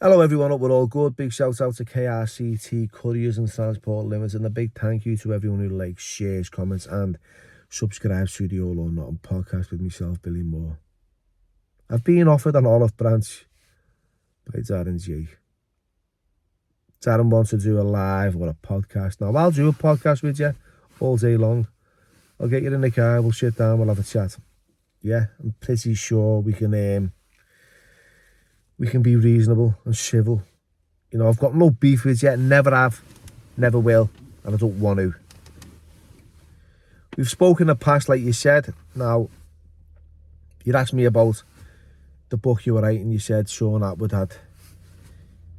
Hello everyone, hope we're all good. Big shout out to KRCT Couriers and Transport Limited, and a big thank you to everyone who likes, shares, comments and subscribes to the All or Nothing podcast with myself, Billy Moore. I've been offered an olive branch by Darren Gee. Darren wants to do a live or a podcast. Now I'll do a podcast with you all day long. I'll get you in the car, we'll sit down, we'll have a chat. Yeah, I'm pretty sure we can be reasonable and civil. You know, I've got no beef with you, never have, never will, and I don't want to. We've spoken in the past, like you said. Now, you'd asked me about the book you were writing. You said Sean Atwood had,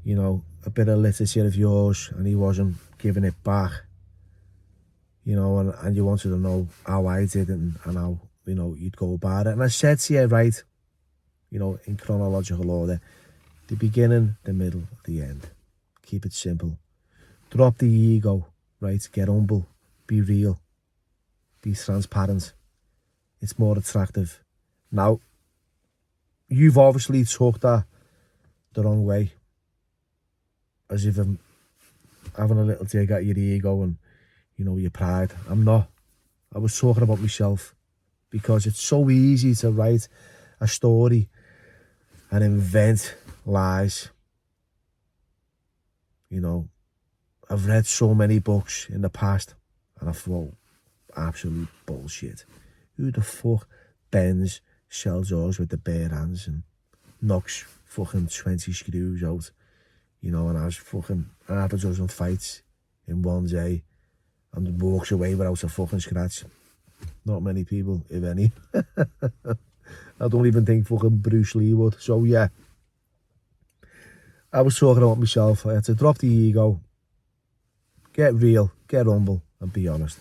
you know, a bit of literature of yours and he wasn't giving it back. You know, and you wanted to know how I did it and how, you know, you'd go about it. And I said to you, right, you know, in chronological order, the beginning, the middle, the end. Keep it simple. Drop the ego, right? Get humble, be real, be transparent. It's more attractive. Now, you've obviously took that the wrong way. As if I'm having a little dig at your ego and, you know, your pride. I'm not. I was talking about myself, because it's so easy to write a story and invent lies. You know, I've read so many books in the past and I thought, absolute bullshit. Who the fuck bends shell jaws with the bare hands and knocks fucking 20 screws out, you know, and has fucking half a dozen fights in one day and walks away without a fucking scratch? Not many people, if any. I don't even think fucking Bruce Lee would. So yeah, I was talking about myself. I had to drop the ego, get real, get humble, and be honest.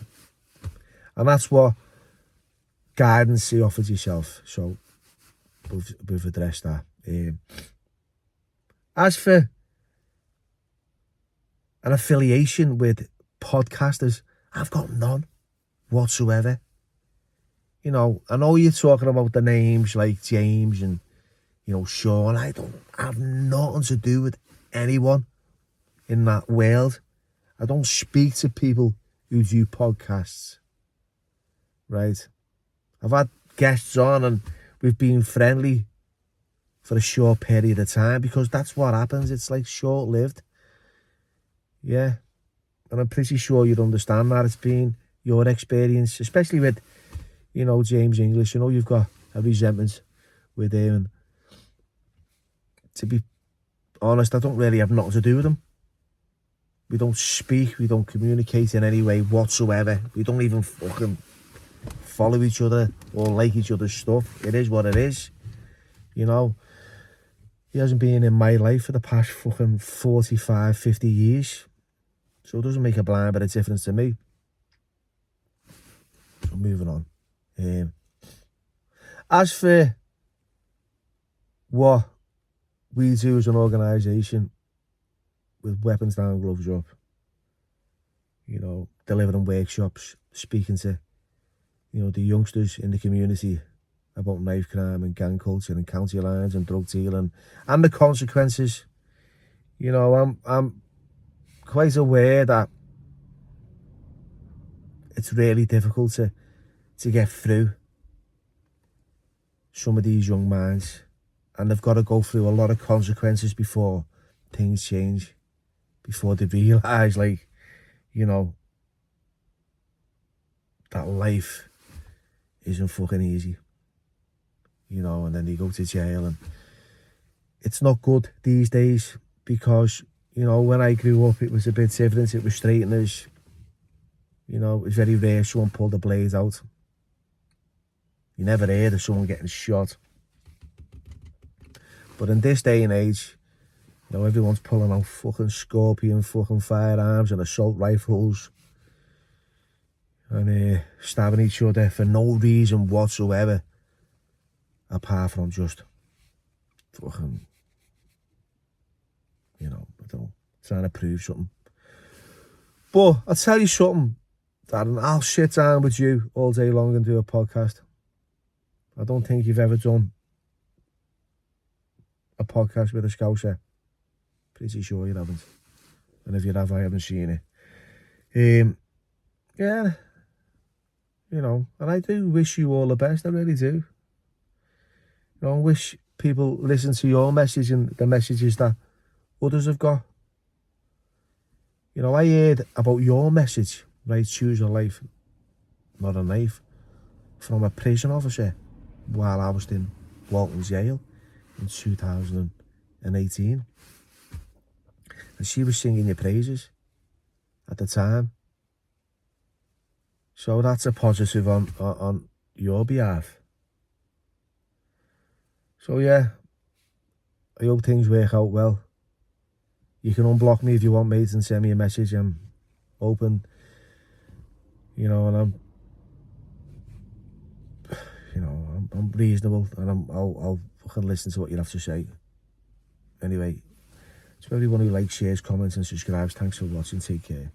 And that's what guidance you offered yourself. So we've addressed that. As for an affiliation with podcasters, I've got none whatsoever. You know, I know you're talking about the names like James and, you know, Sean. I don't have nothing to do with anyone in that world. I don't speak to people who do podcasts, right? I've had guests on and we've been friendly for a short period of time because that's what happens. It's like short-lived. Yeah. And I'm pretty sure you'd understand that. It's been your experience, especially with, you know, James English. You know, you've got a resentment with him. And to be honest, I don't really have nothing to do with him. We don't speak, we don't communicate in any way whatsoever. We don't even fucking follow each other or like each other's stuff. It is what it is. You know, he hasn't been in my life for the past fucking 45, 50 years. So it doesn't make a blind bit of difference to me. So moving on. As for what we do as an organisation with weapons down, gloves up, you know, delivering workshops, speaking to, you know, the youngsters in the community about knife crime and gang culture and county lines and drug dealing and the consequences. You know, I'm quite aware that it's really difficult to get through some of these young minds, and they've got to go through a lot of consequences before things change, before they realise, like, you know, that life isn't fucking easy, you know, and then they go to jail. And it's not good these days because, you know, when I grew up it was a bit different. It was straighteners, you know, it was very rare someone pulled the blade out. You never heard of someone getting shot. But in this day and age, you know, everyone's pulling out fucking Scorpion fucking firearms and assault rifles and stabbing each other for no reason whatsoever, apart from just fucking, you know, I don't know, trying to prove something. But I'll tell you something, Darren, I'll sit down with you all day long and do a podcast. I don't think you've ever done a podcast with a Scouser. Pretty sure you haven't. And if you have, I haven't seen it. Yeah, you know, and I do wish you all the best. I really do. You know, I wish people listen to your message and the messages that others have got. You know, I heard about your message, right? Choose a life, not a knife, from a prison officer while I was in Walton Jail in 2018. And she was singing your praises at the time. So that's a positive on your behalf. So yeah, I hope things work out well. You can unblock me if you want, mate, and send me a message. I'm open, you know, and I'm reasonable, and I'll fucking listen to what you have to say. Anyway, to everyone who likes, shares, comments, and subscribes, thanks for watching. Take care.